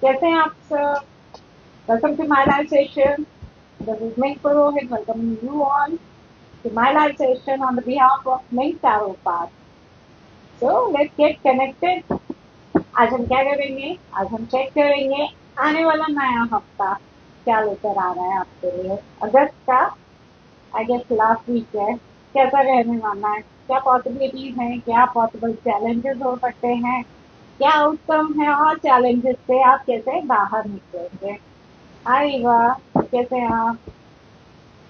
कैसे हैं आप sir? Welcome to my live session. This is Mink Purohit welcoming you all to my live session on the behalf of Mink tarot path. So let's get connected. आज हम क्या करेंगे? आज हम चेक करेंगे आने वाला नया हफ्ता क्या लेकर आ रहा है आपके लिए। अगस्त का आई गेस लास्ट वीक है। कैसा रहने वाला है? क्या पॉसिबिलिटीज हैं? क्या पॉसिबल चैलेंजेस हो सकते हैं? क्या आउटकम है? और चैलेंजेस से आप कैसे बाहर निकलेंगे? हाय वाह, कैसे हैं आप?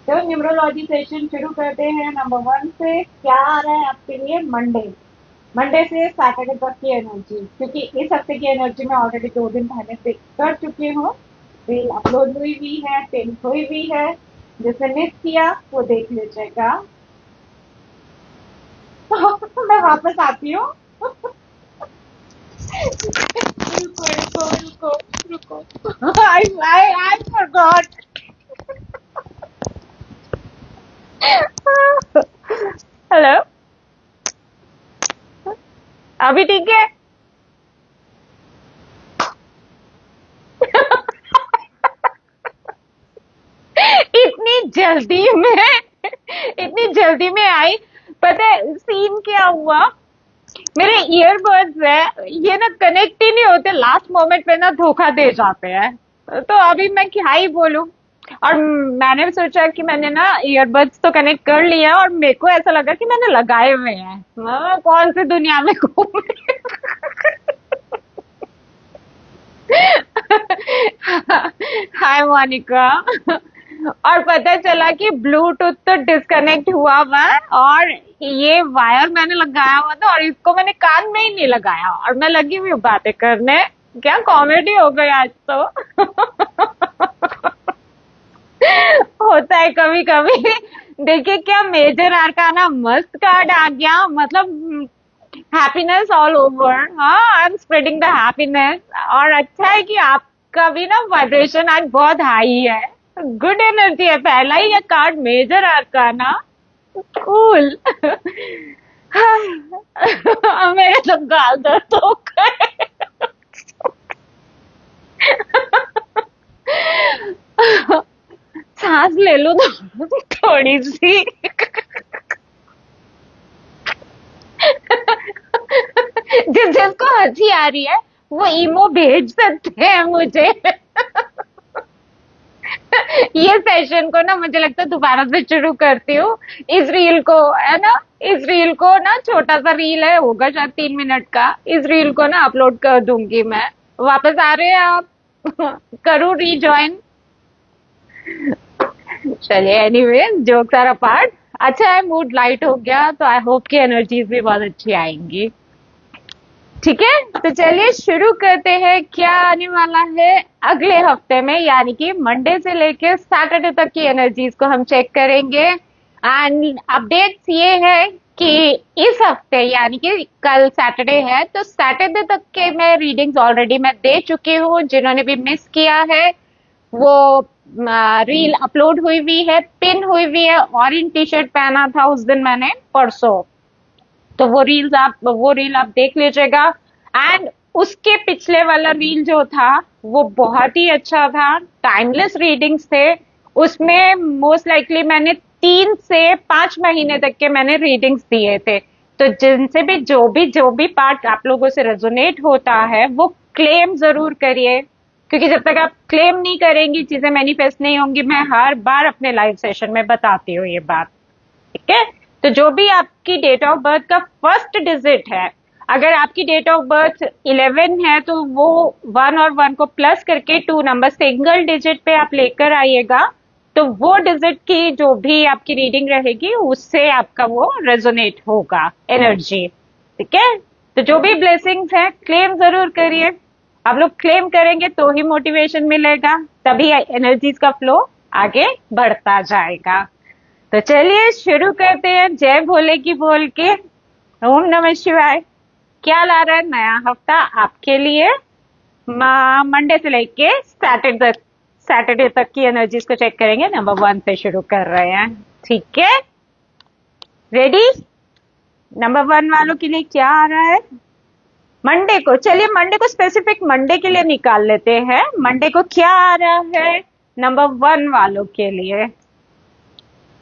तो न्यूमरोलॉजी सेशन शुरू करते हैं नंबर वन से। क्या आ रहा है आपके लिए? मंडे। मंडे से सैटरडे तक की एनर्जी, क्योंकि इस हफ्ते की एनर्जी मैं ऑलरेडी 2 दिन पहले से कर चुकी हूँ। रील अपलोड हुई भी है, पिन हुई भी है। जिसने मिस किया वो देख लीजिएगा। तो मैं वापस आती हूँ। रुको रुको रुको रुको। I forgot. हेलो। अभी ठीक है? इतनी जल्दी में इतनी जल्दी में आई। पता है सीन क्या हुआ? मेरे ईयरबड्स है, ये ना कनेक्ट ही नहीं होते, लास्ट मोमेंट पे ना धोखा दे जाते हैं। तो अभी मैं क्या ही बोलूं। और मैंने भी सोचा कि मैंने ना ईयरबड्स तो कनेक्ट कर लिया, और मेरे को ऐसा लगा कि मैंने लगाए हुए हैं। मैं कौन सी दुनिया में घूम रही हूँ। हाय मोनिका। और पता चला कि ब्लूटूथ तो डिस्कनेक्ट हुआ हुआ है, और ये वायर मैंने लगाया हुआ था और इसको मैंने कान में ही नहीं लगाया, और मैं लगी हुई हूँ बातें करने। क्या कॉमेडी हो गई आज तो। होता है कभी कभी। देखिए क्या मेजर आर्काना मस्त कार्ड आ गया, मतलब हैप्पीनेस ऑल ओवर। हाँ, I am spreading the happiness. और अच्छा है कि आपका भी ना वाइब्रेशन आज बहुत हाई है। गुड एनर्जी है। पहला ही ये कार्ड मेजर आर्काना। कूल। मेरे तो गाल दर्द हो गए। सांस ले लो तो थोड़ी सी। जिसको हंसी आ रही है वो इमो भेज सकते हैं मुझे। ये सेशन को ना मुझे लगता है दोबारा से शुरू करती हूँ। इस रील को, है ना, इस रील को ना, छोटा सा रील है, होगा शायद 3 मिनट का। इस रील को ना अपलोड कर दूंगी मैं। वापस आ रहे हैं आप? करूँ रीजॉइन? चलिए, एनीवे, जोक्स आर अपार्ट। अच्छा है, मूड लाइट हो गया, तो आई होप की एनर्जीज भी बहुत अच्छी आएंगी। ठीक है, तो चलिए शुरू करते हैं। क्या आने वाला है अगले हफ्ते में, यानी कि मंडे से लेकर सैटरडे तक की एनर्जीज को हम चेक करेंगे। एंड अपडेट्स ये है कि इस हफ्ते, यानी कि कल सैटरडे है, तो सैटरडे तक के मैं रीडिंग्स ऑलरेडी मैं दे चुकी हूँ। जिन्होंने भी मिस किया है वो रील अपलोड हुई हुई है, पिन हुई हुई है। ऑरेंज टी शर्ट पहना था उस दिन मैंने, परसों। तो वो रील आप देख लीजिएगा। एंड उसके पिछले वाला रील जो था वो बहुत ही अच्छा था। टाइमलेस रीडिंग्स थे उसमें। मोस्ट लाइकली मैंने 3 से 5 महीने तक के मैंने रीडिंग्स दिए थे। तो जिनसे भी जो भी पार्ट आप लोगों से रेजोनेट होता है वो क्लेम जरूर करिए, क्योंकि जब तक आप क्लेम नहीं करेंगी चीजें मैनिफेस्ट नहीं होंगी। मैं हर बार अपने लाइव सेशन में बताती हूँ ये बात। ठीक है, तो जो भी आपकी डेट ऑफ बर्थ का फर्स्ट डिजिट है, अगर आपकी डेट ऑफ बर्थ 11 है तो वो 1 और 1 को प्लस करके 2 नंबर सिंगल डिजिट पे आप लेकर आइएगा। तो वो डिजिट की जो भी आपकी रीडिंग रहेगी उससे आपका वो रेजोनेट होगा एनर्जी। ठीक है, तो जो भी ब्लेसिंग्स है क्लेम जरूर करिए। आप लोग क्लेम करेंगे तो ही मोटिवेशन मिलेगा, तभी एनर्जीज का फ्लो आगे बढ़ता जाएगा। तो चलिए शुरू करते हैं जय भोले की बोल के। ओम नमः शिवाय। क्या ला रहा है नया हफ्ता आपके लिए? मंडे से लेके सैटरडे तक की एनर्जीज को चेक करेंगे। नंबर 1 से शुरू कर रहे हैं। ठीक है, रेडी? नंबर 1 वालों के लिए क्या आ रहा है? मंडे को, चलिए मंडे को स्पेसिफिक मंडे के लिए निकाल लेते हैं। मंडे को क्या आ रहा है नंबर वन वालों के लिए?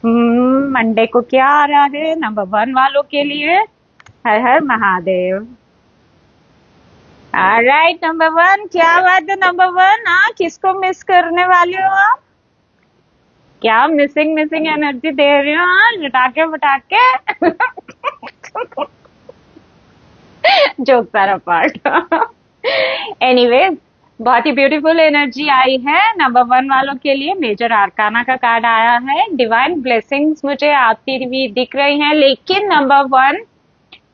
मंडे को क्या आ रहा है नंबर वन वालों के लिए? हर हर महादेव। ऑलराइट, नंबर वन, क्या बात है नंबर वन? हाँ, किसको मिस करने वाले हो आप? क्या मिसिंग मिसिंग एनर्जी दे रही हो? हाँ, लुटाके बटाके। Jokes are apart. एनीवेज, बहुत ही ब्यूटीफुल एनर्जी आई है नंबर वन वालों के लिए। मेजर आर्काना का कार्ड आया है, डिवाइन ब्लेसिंग्स मुझे आती हुई दिख रही हैं, लेकिन नंबर वन,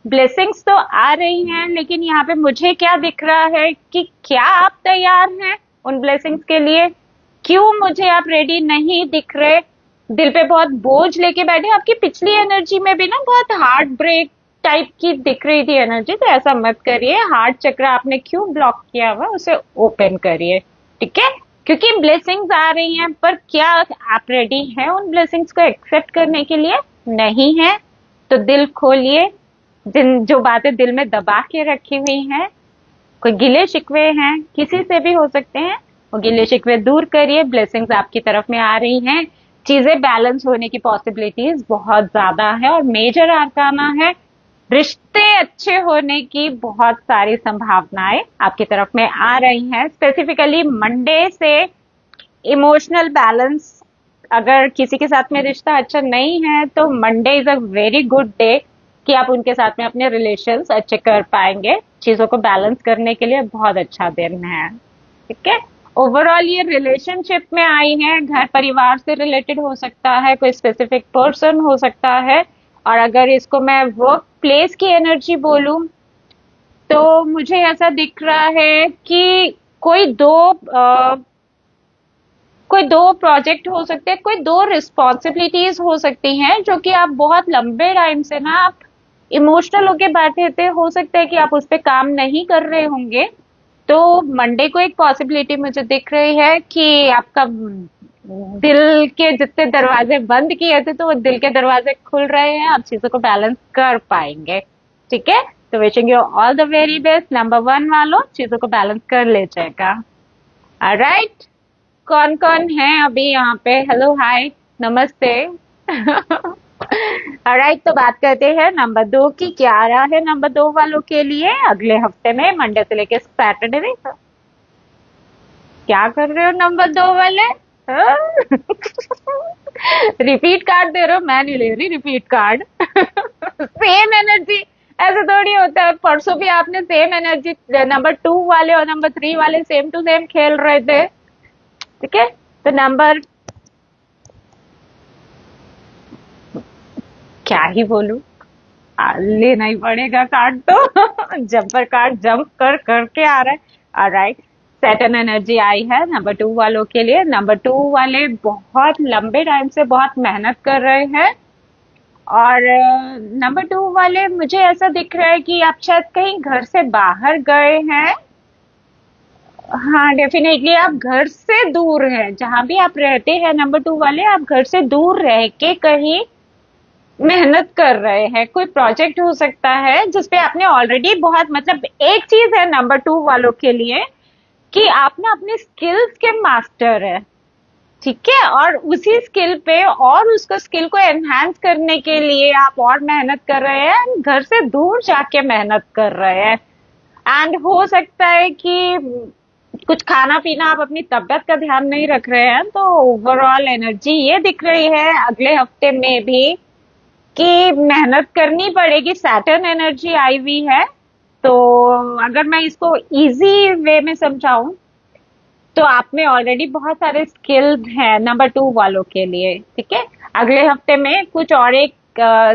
ब्लेसिंग्स तो आ रही हैं, लेकिन यहाँ पे मुझे क्या दिख रहा है कि क्या आप तैयार हैं उन ब्लेसिंग्स के लिए? क्यों मुझे आप रेडी नहीं दिख रहे? दिल पे बहुत बोझ लेके बैठे। आपकी पिछली एनर्जी में भी ना बहुत हार्ट ब्रेक टाइप की दिख रही थी एनर्जी, तो ऐसा मत करिए। हार्ट चक्र आपने क्यों ब्लॉक किया हुआ, उसे ओपन करिए, ठीक है? क्योंकि ब्लेसिंग्स आ रही हैं, पर क्या आप रेडी हैं उन ब्लेसिंग्स को एक्सेप्ट करने के लिए? नहीं है तो दिल खोलिए। जिन जो बातें दिल में दबा के रखी हुई हैं, कोई गिले शिकवे हैं, किसी से भी हो सकते हैं, वो गिले शिकवे दूर करिए। ब्लेसिंग्स आपकी तरफ में आ रही हैं, चीजें बैलेंस होने की पॉसिबिलिटीज बहुत ज्यादा है, और मेजर आर्काना है, रिश्ते अच्छे होने की बहुत सारी संभावनाएं आपकी तरफ में आ रही हैं। स्पेसिफिकली मंडे से इमोशनल बैलेंस, अगर किसी के साथ में रिश्ता अच्छा नहीं है तो Monday is a very good day कि आप उनके साथ में अपने रिलेशंस अच्छे कर पाएंगे। चीजों को बैलेंस करने के लिए बहुत अच्छा दिन है, ठीक है? ओवरऑल ये रिलेशनशिप में आई है, घर परिवार से रिलेटेड हो सकता है, कोई स्पेसिफिक पर्सन हो सकता है। और अगर इसको मैं वर्क प्लेस की एनर्जी बोलूं तो मुझे ऐसा दिख रहा है कि कोई दो प्रोजेक्ट हो सकते हैं, कोई दो रिस्पॉन्सिबिलिटीज हो सकती हैं, जो कि आप बहुत लंबे टाइम से ना आप इमोशनल होके बैठे थे। हो सकता है कि आप उस पर काम नहीं कर रहे होंगे। तो मंडे को एक पॉसिबिलिटी मुझे दिख रही है कि आपका दिल के जितने दरवाजे बंद किए थे, तो वो दिल के दरवाजे खुल रहे हैं, आप चीजों को बैलेंस कर पाएंगे, ठीक है? तो wishing you all the very best number one वालों, चीजों को बैलेंस कर ले जाएगा। ऑलराइट, कौन कौन है अभी यहाँ पे? हेलो, हाय, नमस्ते। ऑलराइट, तो बात करते हैं नंबर दो की। क्या आ रहा है नंबर दो वालों के लिए अगले हफ्ते में, मंडे से लेके सैटरडे तक? क्या कर रहे हो नंबर दो वाले? रिपीट कार्ड दे रहे हो? मैं नहीं ले रही रिपीट कार्ड। सेम एनर्जी, ऐसे थोड़ी होता है। परसों भी आपने सेम एनर्जी, नंबर टू वाले और नंबर थ्री वाले सेम टू सेम खेल रहे थे, ठीक है? तो नंबर, क्या ही बोलूं, लेना ही पड़ेगा कार्ड तो। जंपर कार्ड जंप कर करके आ रहा है। ऑलराइट, सैटर्न एनर्जी आई है नंबर टू वालों के लिए। नंबर टू वाले बहुत लंबे टाइम से बहुत मेहनत कर रहे हैं, और नंबर टू वाले मुझे ऐसा दिख रहा है कि आप शायद कहीं घर से बाहर गए हैं। हाँ, डेफिनेटली आप घर से दूर हैं, जहां भी आप रहते हैं नंबर टू वाले, आप घर से दूर रह के कहीं मेहनत कर रहे हैं। कोई प्रोजेक्ट हो सकता है जिसपे आपने ऑलरेडी बहुत, मतलब एक चीज है नंबर टू वालों के लिए कि आप ना अपने स्किल्स के मास्टर है, ठीक है? और उसी स्किल पे और उसको स्किल को एनहांस करने के लिए आप और मेहनत कर रहे हैं, घर से दूर जाके मेहनत कर रहे हैं। एंड हो सकता है कि कुछ खाना पीना, आप अपनी तबियत का ध्यान नहीं रख रहे हैं। तो ओवरऑल एनर्जी ये दिख रही है अगले हफ्ते में भी कि मेहनत करनी पड़ेगी। सैटर्न एनर्जी आई हुई है, तो अगर मैं इसको इजी वे में समझाऊं तो आप में ऑलरेडी बहुत सारे स्किल्स हैं नंबर टू वालों के लिए, ठीक है? अगले हफ्ते में कुछ और एक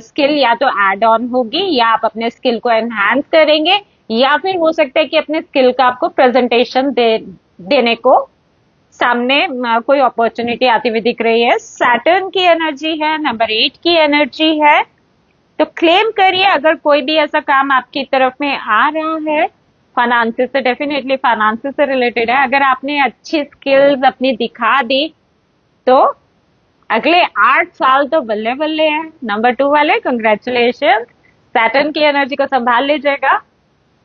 स्किल या तो ऐड ऑन होगी, या आप अपने स्किल को एनहांस करेंगे, या फिर हो सकता है कि अपने स्किल का आपको प्रेजेंटेशन देने को सामने कोई अपॉर्चुनिटी आती हुई दिख रही है। सैटर्न की एनर्जी है, नंबर 8 की एनर्जी है, तो क्लेम करिए अगर कोई भी ऐसा काम आपकी तरफ में आ रहा है। फाइनेंसेस से, डेफिनेटली फाइनेंसेस से रिलेटेड है। अगर आपने अच्छी स्किल्स अपनी दिखा दी तो अगले 8 साल तो बल्ले बल्ले है नंबर टू वाले। कंग्रेचुलेशन, सैटर्न की एनर्जी को संभाल लीजिएगा।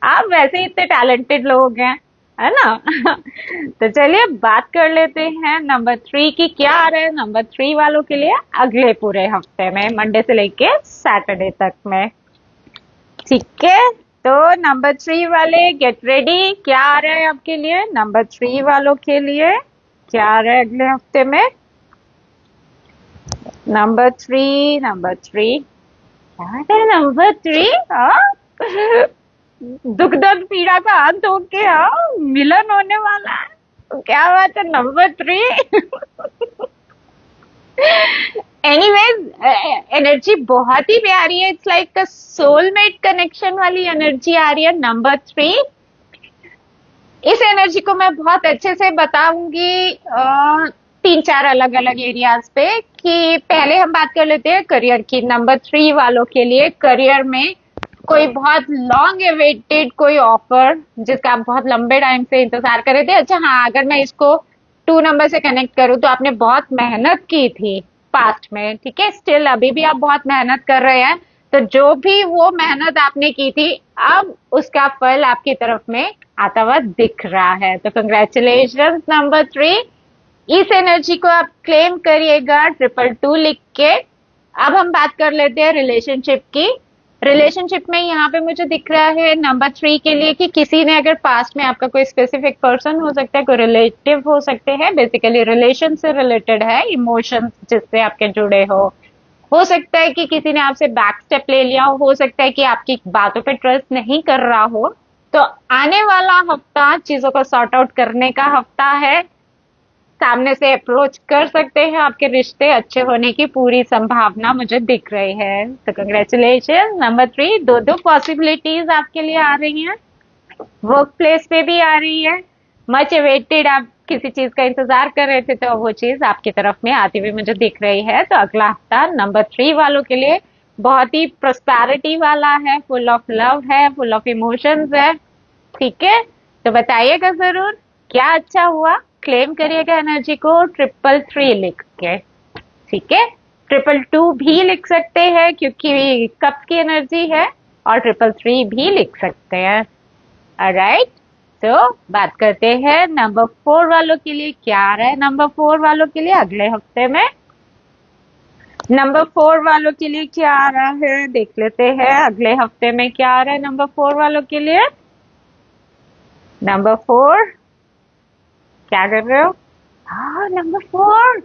आप वैसे ही इतने टैलेंटेड लोग हैं, है ना? तो चलिए बात कर लेते हैं नंबर 3 की। क्या आ रहा है नंबर 3 वालों के लिए अगले पूरे हफ्ते में, मंडे से लेके सैटरडे तक में? ठीक है, तो नंबर 3 वाले गेट रेडी। क्या आ रहा है आपके लिए नंबर 3 वालों के लिए? क्या आ रहा है अगले हफ्ते में? नंबर 3, नंबर 3 क्या है? नंबर 3 दुख दर्द पीड़ा का अंत होके मिलन होने वाला है। तो क्या बात है नंबर 3। एनीवेज एनर्जी बहुत ही प्यारी है, it's like a soulmate connection वाली एनर्जी आ रही है नंबर 3। इस एनर्जी को मैं बहुत अच्छे से बताऊंगी 3-4 अलग अलग एरियाज पे। कि पहले हम बात कर लेते हैं करियर की। नंबर 3 वालों के लिए करियर में कोई बहुत लॉन्ग अवेटेड कोई ऑफर जिसका आप बहुत लंबे टाइम से इंतजार कर रहे थे। अच्छा हाँ, अगर मैं इसको 2 नंबर से कनेक्ट करूं तो आपने बहुत मेहनत की थी पास्ट में, ठीक है, स्टिल अभी भी आप बहुत मेहनत कर रहे हैं। तो जो भी वो मेहनत आपने की थी, अब उसका फल आपकी तरफ में आता हुआ दिख रहा है। तो कंग्रेचुलेशन नंबर 3। इस एनर्जी को आप क्लेम करिएगा 222 लिख के। अब हम बात कर लेते हैं रिलेशनशिप की। रिलेशनशिप में यहाँ पे मुझे दिख रहा है नंबर 3 के लिए कि किसी ने अगर पास्ट में आपका कोई स्पेसिफिक पर्सन हो सकता है, कोई रिलेटिव हो सकते हैं, बेसिकली रिलेशन से रिलेटेड है, इमोशंस जिससे आपके जुड़े हो सकता है कि किसी ने आपसे बैक स्टेप ले लिया हो सकता है कि आपकी बातों पे ट्रस्ट नहीं कर रहा हो। तो आने वाला हफ्ता चीजों को सॉर्ट आउट करने का हफ्ता है। सामने से अप्रोच कर सकते हैं, आपके रिश्ते अच्छे होने की पूरी संभावना मुझे दिख रही है। तो कंग्रेचुलेशन नंबर 3। दो पॉसिबिलिटीज आपके लिए आ रही हैं, वर्क प्लेस पे भी आ रही है। मच अवेटेड, आप किसी चीज का इंतजार कर रहे थे तो वो चीज आपकी तरफ में आती हुई मुझे दिख रही है। तो अगला हफ्ता नंबर 3 वालों के लिए बहुत ही प्रोस्पेरिटी वाला है, फुल ऑफ लव है, फुल ऑफ इमोशंस है। ठीक है, तो बताइएगा जरूर क्या अच्छा हुआ। क्लेम करिएगा एनर्जी को 333 लिख के। ठीक है, 222 भी लिख सकते हैं क्योंकि कप्स की एनर्जी है, और 333 भी लिख सकते हैं। ऑलराइट, तो बात करते हैं नंबर 4 वालों के लिए। क्या आ रहा है नंबर 4 वालों के लिए अगले हफ्ते में? नंबर 4 वालों के लिए क्या आ रहा है देख लेते हैं। अगले हफ्ते में क्या आ रहा है नंबर 4 वालों के लिए? नंबर 4 क्या कर रहे हो? हाँ नंबर 4,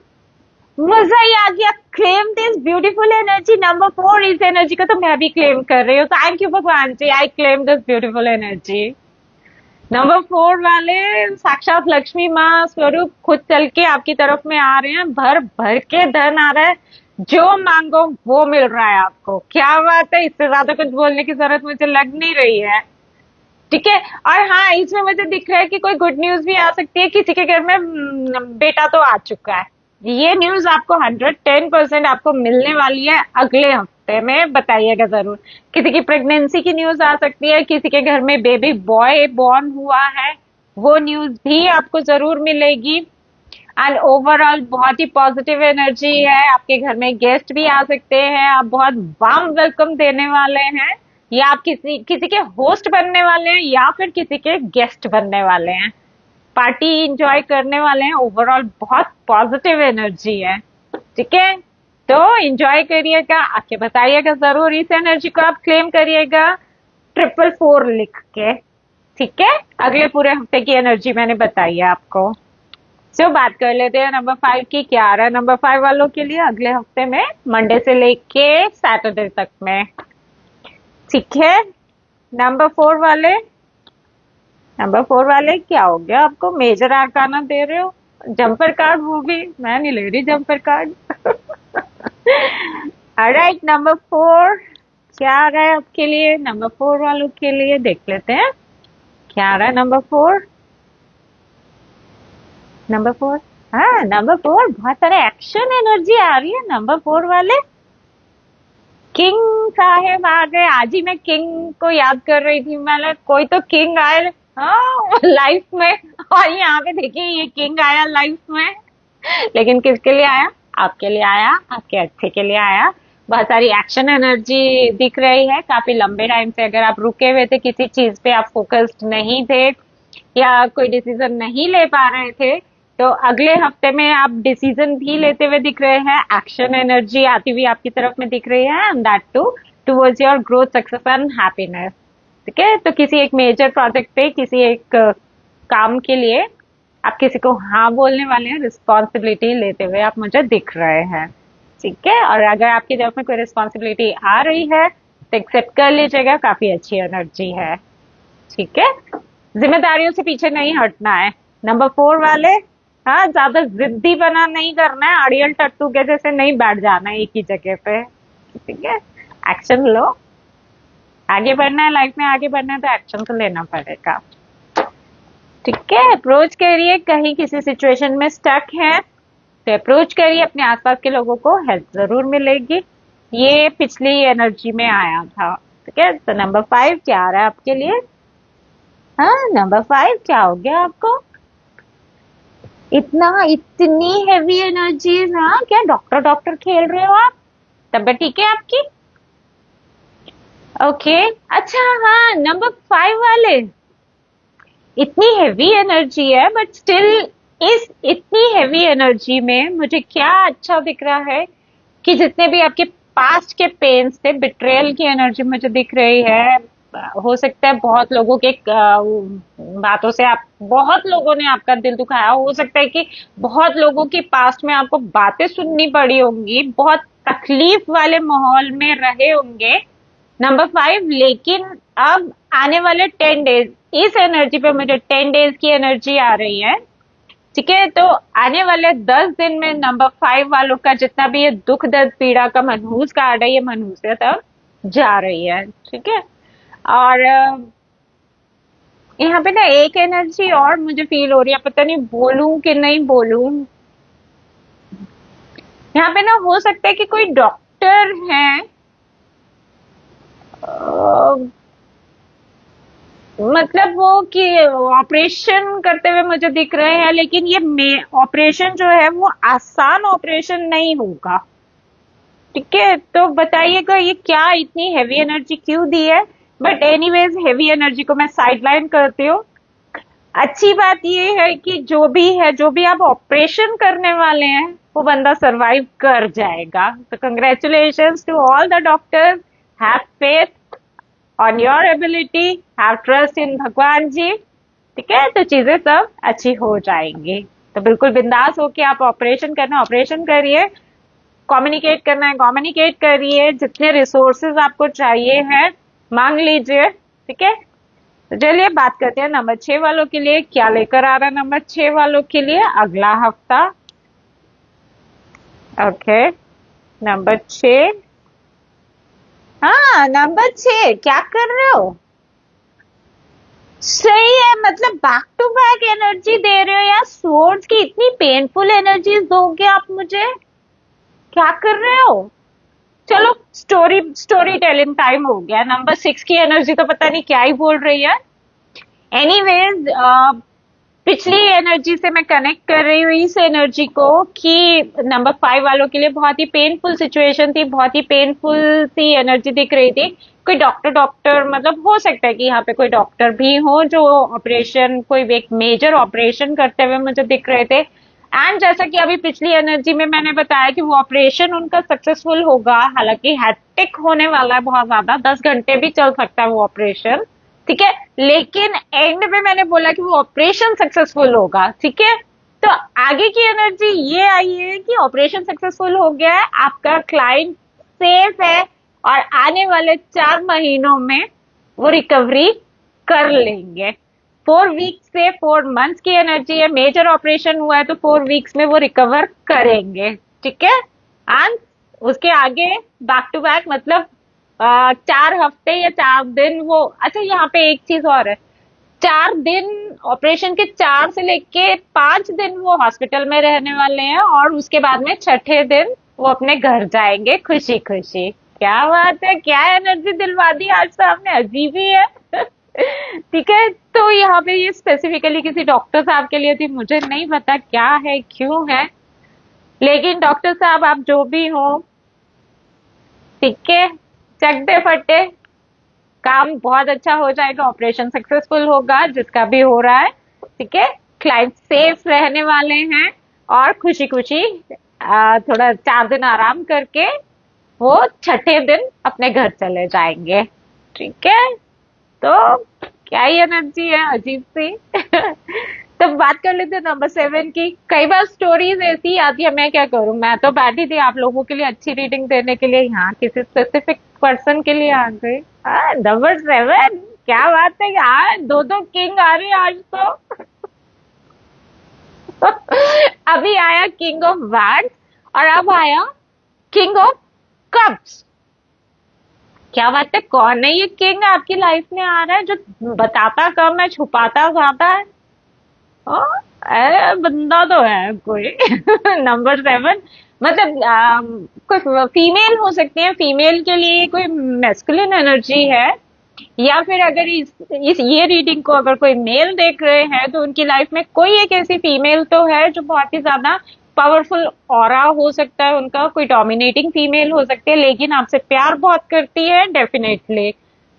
मजा ही आ गया। Claim this beautiful energy number 4। इस एनर्जी को तो मैं भी क्लेम कर रही हूँ। थैंक यू भगवान जी, I claim this beautiful energy. Number 4 वाले साक्षात लक्ष्मी माँ स्वरूप खुद चल के आपकी तरफ में आ रहे हैं, भर भर के धन आ रहा है, जो मांगो वो मिल रहा है आपको। क्या बात है, इससे ज्यादा कुछ बोलने की जरूरत मुझे लग नहीं रही है। ठीक है, और हाँ इसमें मुझे दिख रहा है कि कोई गुड न्यूज भी आ सकती है। किसी के घर में बेटा तो आ चुका है, ये न्यूज आपको 110% आपको मिलने वाली है अगले हफ्ते में, बताइएगा जरूर। किसी की प्रेगनेंसी की न्यूज आ सकती है, किसी के घर में बेबी बॉय बॉर्न हुआ है, वो न्यूज भी आपको जरूर मिलेगी। एंड ओवरऑल बहुत ही पॉजिटिव एनर्जी है। आपके घर में गेस्ट भी आ सकते हैं, आप बहुत वार्म वेलकम देने वाले हैं, या आप किसी किसी के होस्ट बनने वाले हैं या फिर किसी के गेस्ट बनने वाले हैं, पार्टी इंजॉय करने वाले हैं। ओवरऑल बहुत पॉजिटिव एनर्जी है। ठीक है, तो इंजॉय करिएगा, आके बताइएगा जरूर। इस एनर्जी को आप क्लेम करिएगा 444 लिख के। ठीक है, अगले पूरे हफ्ते की एनर्जी मैंने बताई है आपको। तो बात कर लेते हैं नंबर 5 की। क्या आ रहा है नंबर 5 वालों के लिए अगले हफ्ते में, मंडे से लेके सैटरडे तक में? ठीक है, नंबर 4 वाले, नंबर 4 वाले क्या हो गया आपको? मेजर आर्काना दे रहे हो, जंपर कार्ड, वो भी मैं नहीं ले रही जंपर कार्ड। ऑलराइट, नंबर 4 क्या आ रहा है आपके लिए? नंबर 4 वालों के लिए देख लेते हैं क्या आ रहा है नंबर 4। नंबर 4, हाँ नंबर 4 बहुत सारे एक्शन एनर्जी आ रही है नंबर 4 वाले। किंग साहेब आ गए। आज ही मैं किंग को याद कर रही थी, मैंने कोई तो किंग आए हाँ लाइफ में, और यहाँ पे देखिए ये किंग आया लाइफ में। लेकिन किसके लिए आया? आपके लिए आया, आपके अच्छे के लिए आया। बहुत सारी एक्शन एनर्जी दिख रही है। काफी लंबे टाइम से अगर आप रुके हुए थे किसी चीज पे, आप फोकस्ड नहीं थे या कोई डिसीजन नहीं ले पा रहे थे, तो अगले हफ्ते में आप डिसीजन भी लेते हुए दिख रहे हैं। एक्शन एनर्जी आती हुई आपकी तरफ में दिख रही है, and that too towards your growth, success and happiness. ठीक है, तो किसी एक मेजर प्रोजेक्ट पे, किसी एक काम के लिए आप किसी को हाँ बोलने वाले हैं, रिस्पॉन्सिबिलिटी लेते हुए आप मुझे दिख रहे हैं। ठीक है, और अगर आपकी तरफ में कोई रिस्पॉन्सिबिलिटी आ रही है तो एक्सेप्ट कर लीजिएगा, काफी अच्छी एनर्जी है। ठीक है, जिम्मेदारियों से पीछे नहीं हटना है। नंबर 4 वाले, हाँ, ज्यादा जिद्दी बना नहीं करना है, अड़ियल टट्टू के जैसे नहीं बैठ जाना है एक ही जगह पे। ठीक है, एक्शन लो। आगे बढ़ना है, लाइफ में आगे बढ़ना है तो एक्शन तो लेना पड़ेगा। ठीक है, अप्रोच करिए, कहीं किसी सिचुएशन में स्टक है तो अप्रोच करिए, अपने आसपास के लोगों को हेल्प जरूर मिलेगी। ये पिछली एनर्जी में आया था। ठीक है, तो नंबर 5 क्या आ रहा है आपके लिए? हाँ, नंबर 5 क्या हो गया आपको? इतनी हेवी एनर्जीज, हाँ, क्या डॉक्टर डॉक्टर खेल रहे हो आप? तबीयत ठीक है आपकी? ओके, अच्छा, हाँ, नंबर 5 वाले, इतनी हेवी एनर्जी है बट स्टिल इस इतनी हेवी एनर्जी में मुझे क्या अच्छा दिख रहा है कि जितने भी आपके पास्ट के पेन्स थे, बिट्रेयल की एनर्जी मुझे दिख रही है। हो सकता है बहुत लोगों के बातों से, आप बहुत लोगों ने आपका दिल दुखाया, हो सकता है कि बहुत लोगों की पास्ट में आपको बातें सुननी पड़ी होंगी, बहुत तकलीफ वाले माहौल में रहे होंगे। नंबर 5, लेकिन अब आने वाले 10 डेज, इस एनर्जी पे मुझे 10 डेज की एनर्जी आ रही है। ठीक है, तो आने वाले 10 दिन में नंबर 5 वालों का जितना भी ये दुख दर्द पीड़ा का मनहूस कार्ड है, ये मनहूसियत अब जा रही है। ठीक है, और यहाँ पे ना एक एनर्जी और मुझे फील हो रही है, पता नहीं बोलूं कि नहीं बोलूं। यहाँ पे ना हो सकता है कि कोई डॉक्टर है, मतलब वो कि ऑपरेशन करते हुए मुझे दिख रहे हैं, लेकिन ये ऑपरेशन जो है वो आसान ऑपरेशन नहीं होगा। ठीक है, तो बताइएगा ये क्या इतनी हैवी एनर्जी क्यों दी है? बट एनीवेज, हैवी एनर्जी को मैं साइडलाइन करती हूँ। अच्छी बात ये है कि जो भी है, जो भी आप ऑपरेशन करने वाले हैं, वो बंदा सरवाइव कर जाएगा। तो congratulations to all the doctors, have faith on your ability, have trust in भगवान जी। ठीक है, तो चीजें सब अच्छी हो जाएंगी। तो बिल्कुल बिंदास होके आप ऑपरेशन करना, ऑपरेशन करिए, कम्युनिकेट करना है, कम्युनिकेट करिए, जितने रिसोर्सेज आपको चाहिए हैं मांग लीजिए। ठीक है, तो चलिए बात करते हैं नंबर 6 वालों के लिए क्या लेकर आ रहा है नंबर 6 वालों के लिए अगला हफ्ता। ओके, नंबर 6, हाँ, नंबर 6 क्या कर रहे हो? सही है, मतलब बैक टू बैक एनर्जी दे रहे हो यार। सोर्ड्स की इतनी पेनफुल एनर्जीज दोगे आप मुझे? क्या कर रहे हो? चलो, स्टोरी टेलिंग टाइम हो गया। नंबर 6 की एनर्जी तो पता नहीं क्या ही बोल रही है। एनीवेज, पिछली एनर्जी से मैं कनेक्ट कर रही हूँ इस एनर्जी को कि नंबर 5 वालों के लिए बहुत ही पेनफुल सिचुएशन थी, बहुत ही पेनफुल सी एनर्जी दिख रही थी। कोई डॉक्टर मतलब हो सकता है कि यहाँ पे कोई डॉक्टर भी हो जो ऑपरेशन, कोई एक मेजर ऑपरेशन करते हुए मुझे दिख रहे थे। एंड जैसा कि अभी पिछली एनर्जी में मैंने बताया कि वो ऑपरेशन उनका सक्सेसफुल होगा, हालांकि हैट्रिक होने वाला है बहुत ज्यादा, 10 घंटे भी चल सकता है वो ऑपरेशन। ठीक है, लेकिन एंड में मैंने बोला कि वो ऑपरेशन सक्सेसफुल होगा। ठीक है, तो आगे की एनर्जी ये आई है कि ऑपरेशन सक्सेसफुल हो गया है, आपका क्लाइंट सेफ है और आने वाले 4 महीनों में वो रिकवरी कर लेंगे। 4 वीक्स से 4 मंथ्स की एनर्जी है, मेजर ऑपरेशन हुआ है तो 4 वीक्स में वो रिकवर करेंगे। ठीक है, एंड उसके आगे बैक टू बैक, मतलब 4 हफ्ते या 4 दिन वो, अच्छा यहाँ पे एक चीज और है, 4 दिन ऑपरेशन के 4 से लेके 5 दिन वो हॉस्पिटल में रहने वाले हैं और उसके बाद में छठे दिन वो अपने घर जाएंगे खुशी खुशी। क्या बात है, क्या एनर्जी दिलवा दी आज तो आपने, अजीब ही है। ठीक है, तो यहाँ पे ये स्पेसिफिकली किसी डॉक्टर साहब के लिए थी, मुझे नहीं पता क्या है क्यों है, लेकिन डॉक्टर साहब आप जो भी हो, ठीक है, चक दे फटे, काम बहुत अच्छा हो जाएगा, ऑपरेशन सक्सेसफुल होगा जिसका भी हो रहा है। ठीक है, क्लाइंट सेफ रहने वाले हैं और खुशी खुशी थोड़ा 4 दिन आराम करके वो छठे दिन अपने घर चले जाएंगे। ठीक है, तो क्या ही एनर्जी है अजीब सी। तो बात कर लेते हैं नंबर 7 की। कई बार स्टोरीज ऐसी आती है, मैं क्या करूं, मैं तो बैठी थी आप लोगों के लिए अच्छी रीडिंग देने के लिए, यहाँ किसी स्पेसिफिक पर्सन के लिए आ गई। नंबर 7, क्या बात है यार, दो दो किंग आ रहे हैं आज तो। अभी आया किंग ऑफ वैंड्स और अब आया किंग ऑफ कप्स। क्या बात है, कौन है ये किंग आपकी लाइफ में आ रहा है जो बताता कम है छुपाता ज्यादा है? अरे बंदा तो है कोई। नंबर 7, मतलब कोई फीमेल हो सकती है, फीमेल के लिए कोई मैस्कुलिन एनर्जी है, या फिर अगर इस ये रीडिंग को अगर कोई मेल देख रहे हैं तो उनकी लाइफ में कोई एक ऐसी फीमेल तो है जो बहुत ही ज्यादा पावरफुल ऑरा हो सकता है उनका, कोई डोमिनेटिंग फीमेल हो सकती है, लेकिन आपसे प्यार बहुत करती है डेफिनेटली।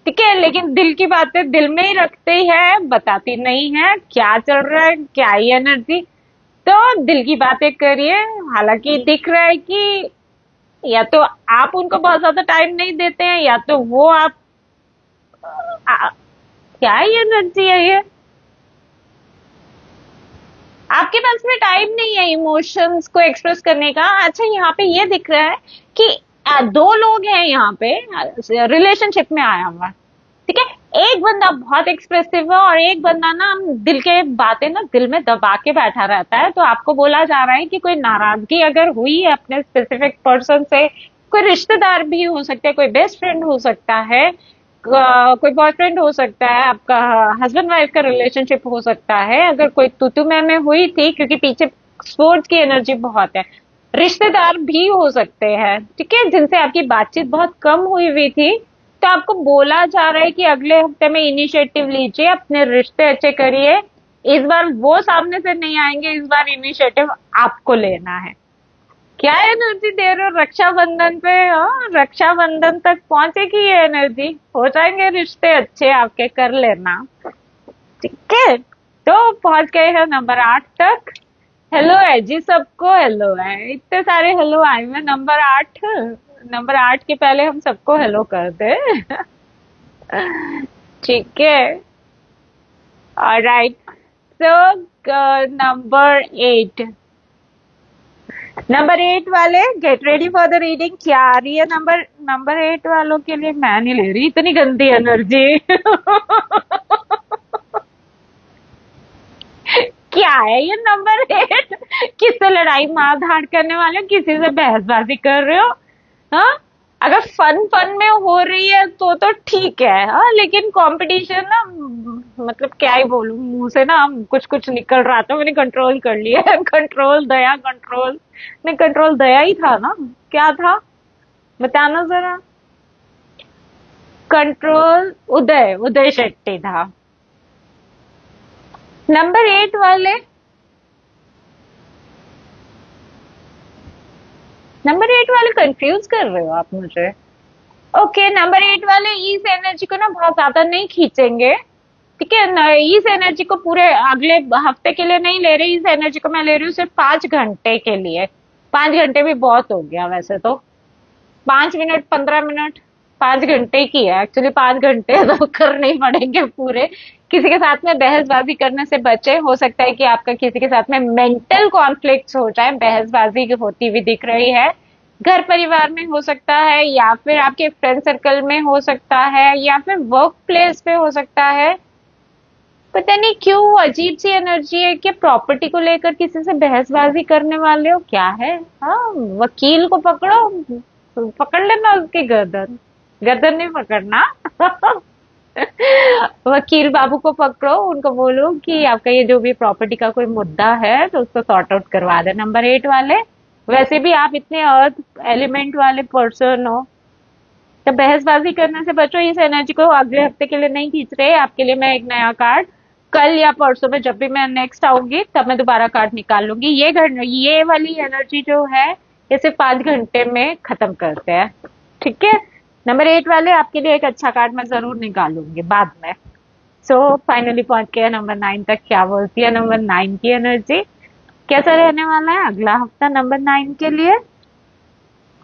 ठीक है, लेकिन दिल की बातें दिल में ही रखती है, बताती नहीं है क्या चल रहा है, क्या ही एनर्जी। तो दिल की बातें करिए, हालांकि दिख रहा है कि या तो आप उनको बहुत ज्यादा टाइम नहीं देते हैं या तो वो आप क्या ही एनर्जी है ये, आपके पास में टाइम नहीं है इमोशंस को एक्सप्रेस करने का। अच्छा, यहाँ पे ये दिख रहा है कि दो लोग हैं यहाँ पे रिलेशनशिप में आया हुआ। ठीक है, एक बंदा बहुत एक्सप्रेसिव है और एक बंदा ना दिल के बातें ना दिल में दबा के बैठा रहता है। तो आपको बोला जा रहा है कि कोई नाराजगी अगर हुई है अपने स्पेसिफिक पर्सन से, कोई रिश्तेदार भी हो सकता है, कोई बेस्ट फ्रेंड हो सकता है, कोई बॉयफ्रेंड हो सकता है, आपका हस्बैंड वाइफ का रिलेशनशिप हो सकता है, अगर कोई तुतु में हुई थी, क्योंकि पीछे स्पोर्ट्स की एनर्जी बहुत है, रिश्तेदार भी हो सकते हैं। ठीक है, जिनसे आपकी बातचीत बहुत कम हुई थी, तो आपको बोला जा रहा है कि अगले हफ्ते में इनिशिएटिव लीजिए, अपने रिश्ते अच्छे करिए। इस बार वो सामने से नहीं आएंगे, इस बार इनिशिएटिव आपको लेना है। क्या एनर्जी दे रहे हो रक्षाबंधन पे? रक्षाबंधन तक पहुंचेगी ये एनर्जी, हो जाएंगे रिश्ते अच्छे आपके, कर लेना। ठीक है, तो पहुंच गए हैं नंबर 8 तक। हेलो है जी सबको, हेलो है, इतने सारे हेलो आए हुए। नंबर 8, नंबर 8 के पहले हम सबको हेलो कर दे। ठीक है, ऑलराइट। सो नंबर 8, नंबर 8 वाले get ready for the reading. क्या आ रही है नंबर 8 वालों के लिए? मैं नहीं ले रही इतनी गंदी एनर्जी। क्या है ये नंबर 8? किससे लड़ाई मार धाड़ करने वाले हो, किसी से बहसबाजी कर रहे हो? हाँ, अगर फन में हो रही है तो ठीक है, हाँ, लेकिन कंपटीशन ना, मतलब क्या ही बोलूं, मुंह से ना कुछ कुछ निकल रहा था, मैंने कंट्रोल कर लिया। कंट्रोल दया, कंट्रोल नहीं, कंट्रोल दया ही था ना, क्या था बताना जरा। कंट्रोल उदय शेट्टी था। नंबर 8 वाले, नंबर 8 वाले कंफ्यूज कर रहे हो आप मुझे। ओके, नंबर 8 वाले इस एनर्जी को ना बहुत ज्यादा नहीं खींचेंगे। ठीक है, इस एनर्जी को पूरे अगले हफ्ते के लिए नहीं ले रही, इस एनर्जी को मैं ले रही हूँ सिर्फ 5 घंटे के लिए। 5 घंटे भी बहुत हो गया वैसे तो, 5 मिनट 15 मिनट, 5 घंटे की है एक्चुअली। 5 घंटे तो करने ही पड़ेंगे पूरे। किसी के साथ में बहसबाजी करने से बचे, हो सकता है कि आपका किसी के साथ में मेंटल कॉन्फ्लिक्ट हो जाए, बहसबाजी होती हुई दिख रही है, घर परिवार में हो सकता है, या फिर आपके फ्रेंड सर्कल में हो सकता है, या फिर वर्क प्लेस पे हो सकता है। पता नहीं क्यों अजीब सी एनर्जी है कि प्रॉपर्टी को लेकर किसी से बहसबाजी करने वाले हो, क्या है? हाँ, वकील को पकड़ो, पकड़ लेना उसकी गर्दन, गर्दन नहीं पकड़ना। वकील बाबू को पकड़ो, उनको बोलो कि आपका ये जो भी प्रॉपर्टी का कोई मुद्दा है तो उसको सॉर्ट आउट करवा दे। नंबर 8 वाले, वैसे भी आप इतने अर्थ एलिमेंट वाले पर्सन हो, तो बहसबाजी करने से बचो। इस एनर्जी को अगले हफ्ते के लिए नहीं खींच रहे आपके लिए। मैं एक नया कार्ड कल या परसों में, जब भी मैं नेक्स्ट आऊंगी तब मैं दोबारा कार्ड निकाल लूंगी। ये वाली एनर्जी जो है ये सिर्फ 5 घंटे में खत्म करते हैं। ठीक है, नंबर 8 वाले आपके लिए एक अच्छा कार्ड मैं जरूर निकालूंगी बाद में। सो फाइनली पहुंच गया नंबर 9 तक। क्या बोलती है नंबर 9 की एनर्जी, कैसा रहने वाला है अगला हफ्ता नंबर 9 के लिए।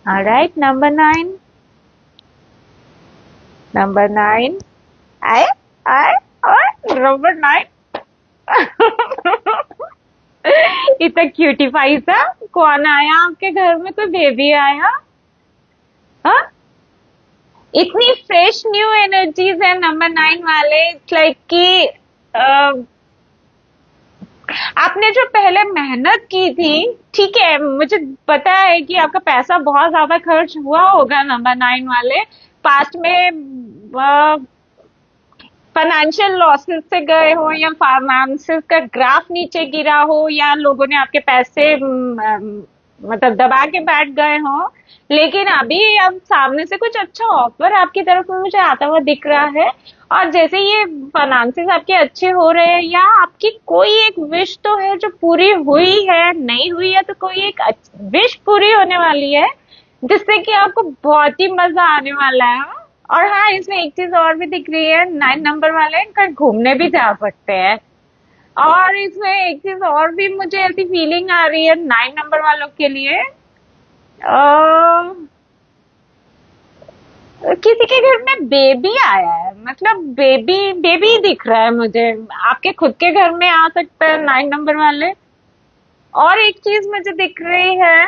ऑलराइट, नंबर 9, नंबर 9 आए आए आए, नंबर 9 इतना क्यूटीफाई सा कौन आया आपके घर में, कोई बेबी आया? हाँ, इतनी फ्रेश न्यू एनर्जीज है नंबर 9 वाले। इट्स लाइक कि आपने जो पहले मेहनत की थी, ठीक है, मुझे पता है कि आपका पैसा बहुत ज्यादा खर्च हुआ होगा नंबर 9 वाले। पास्ट में फाइनेंशियल लॉसेस से गए हो, या फाइनेंसेस का ग्राफ नीचे गिरा हो, या लोगों ने आपके पैसे मतलब दबा के बैठ गए हो। लेकिन अभी अब सामने से कुछ अच्छा ऑफर आपकी तरफ में मुझे आता हुआ दिख रहा है। और जैसे ये फाइनेंसेस आपके अच्छे हो रहे हैं, या आपकी कोई एक विश तो है जो पूरी हुई है, नहीं हुई है तो कोई एक विश पूरी होने वाली है, जिससे कि आपको बहुत ही मजा आने वाला है। और हाँ, इसमें एक चीज और भी दिख रही है, 9 नंबर वाले कहीं घूमने भी जा सकते हैं। और इसमें एक चीज और भी मुझे ऐसी फीलिंग आ रही है 9 नंबर वालों के लिए, किसी के घर में बेबी आया है, मतलब बेबी बेबी दिख रहा है मुझे। आपके खुद के घर में आ सकता है 9 नंबर वाले। और एक चीज मुझे दिख रही है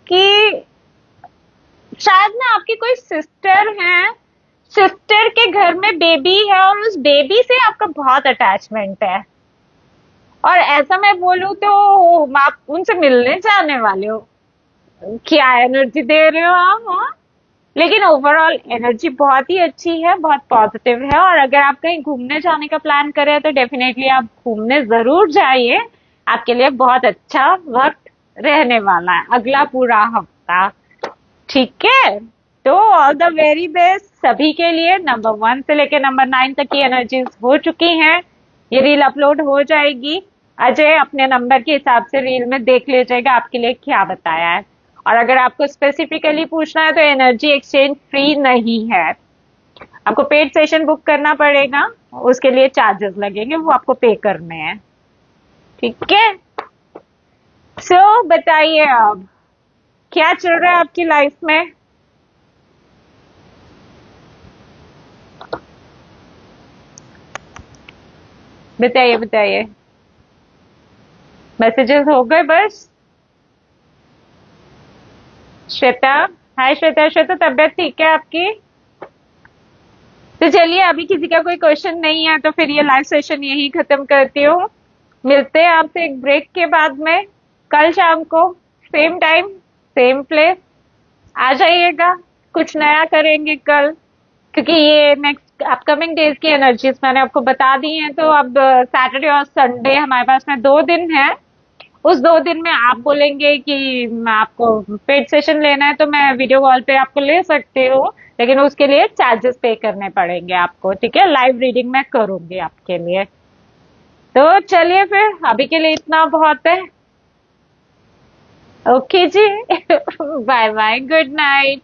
कि शायद ना आपकी कोई सिस्टर है, सिस्टर के घर में बेबी है, और उस बेबी से आपका बहुत अटैचमेंट है। और ऐसा मैं बोलूं तो आप उनसे मिलने जाने वाले हो। क्या एनर्जी दे रहे हो आप? हाँ, लेकिन ओवरऑल एनर्जी बहुत ही अच्छी है, बहुत पॉजिटिव है। और अगर आप कहीं घूमने जाने का प्लान करें तो डेफिनेटली आप घूमने जरूर जाइए। आपके लिए बहुत अच्छा वक्त रहने वाला है अगला पूरा हफ्ता। ठीक है, तो ऑल द वेरी बेस्ट सभी के लिए। नंबर 1 से लेकर नंबर 9 तक की एनर्जीज हो चुकी हैं। ये रील अपलोड हो जाएगी। अजय अपने नंबर के हिसाब से रील में देख लीजिएगा आपके लिए क्या बताया है। और अगर आपको स्पेसिफिकली पूछना है तो एनर्जी एक्सचेंज फ्री नहीं है, आपको पेड सेशन बुक करना पड़ेगा, उसके लिए चार्जेस लगेंगे, वो आपको पे करने हैं। ठीक है, सो बताइए अब क्या चल रहा है आपकी लाइफ में। बताइए बताइए, मैसेजेस हो गए बस? श्वेता, हाय श्वेता। श्वेता, तबीयत ठीक है आपकी? तो चलिए, अभी किसी का कोई क्वेश्चन नहीं है तो फिर ये लाइव सेशन यही खत्म करती हूँ। मिलते हैं आपसे एक ब्रेक के बाद में कल शाम को, सेम टाइम सेम प्लेस। आ जाइएगा, कुछ नया करेंगे कल, क्योंकि ये नेक्स्ट अपकमिंग डेज की एनर्जीज मैंने आपको बता दी हैं। तो अब सैटरडे और संडे हमारे पास में 2 दिन है। उस 2 दिन में आप बोलेंगे कि आपको पेड सेशन लेना है तो मैं वीडियो कॉल पे आपको ले सकती हूँ, लेकिन उसके लिए चार्जेस पे करने पड़ेंगे आपको। ठीक है, लाइव रीडिंग मैं करूंगी आपके लिए। तो चलिए फिर अभी के लिए इतना बहुत है। ओके जी बाय बाय, गुड नाइट।